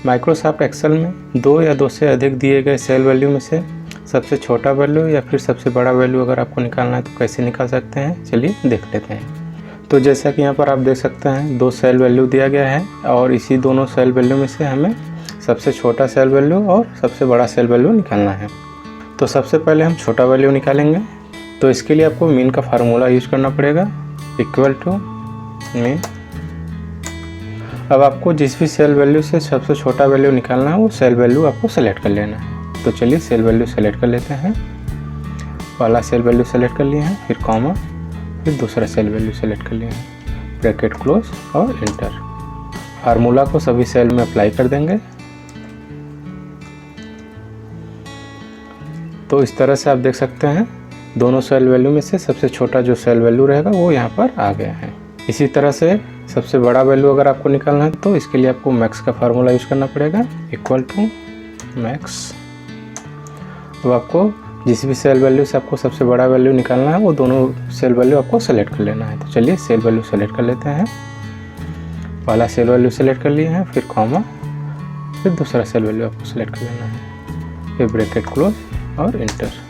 Microsoft Excel में 2 या 2 से अधिक दिए गए सेल वैल्यू में से सबसे छोटा वैल्यू या फिर सबसे बड़ा वैल्यू अगर आपको निकालना है तो कैसे निकाल सकते हैं, चलिए देख लेते हैं। तो जैसा कि यहाँ पर आप देख सकते हैं 2 सेल वैल्यू दिया गया है और इसी दोनों सेल वैल्यू में से हमें सबसे छोटा सेल वैल्यू और सबसे बड़ा सेल वैल्यू निकालना है। तो सबसे पहले हम छोटा वैल्यू निकालेंगे। तो इसके लिए आपको मीन का फार्मूला यूज करना पड़ेगा, इक्वल टू मीन। अब आपको जिस भी सेल वैल्यू से सबसे छोटा वैल्यू निकालना है वो सेल वैल्यू आपको सेलेक्ट कर लेना है। तो चलिए सेल वैल्यू सेलेक्ट कर लेते हैं। पहला सेल वैल्यू सेलेक्ट कर लिए हैं, फिर कॉमा, फिर दूसरा सेल वैल्यू सेलेक्ट कर लिए हैं, ब्रैकेट क्लोज और इंटर। फार्मूला को सभी सेल में अप्लाई कर देंगे। तो इस तरह से आप देख सकते हैं दोनों सेल वैल्यू में से सबसे छोटा जो सेल वैल्यू रहेगा वो यहाँ पर आ गया है। इसी तरह से सबसे बड़ा वैल्यू अगर आपको निकालना है तो इसके लिए आपको मैक्स का फार्मूला यूज़ करना पड़ेगा, इक्वल टू मैक्स। तो आपको जिस भी सेल वैल्यू से आपको सबसे बड़ा वैल्यू निकालना है वो दोनों सेल वैल्यू आपको सेलेक्ट कर लेना है। तो चलिए सेल वैल्यू सेलेक्ट कर लेते हैं। पहला सेल वैल्यू सेलेक्ट कर लिए हैं, फिर कॉमा, फिर दूसरा सेल वैल्यू आपको सेलेक्ट कर लेना है, फिर ब्रैकेट क्लोज और इंटर।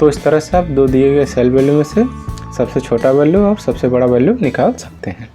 तो इस तरह से आप 2 दिए गए सेल वैल्यू में से सबसे छोटा वैल्यू और सबसे बड़ा वैल्यू निकाल सकते हैं।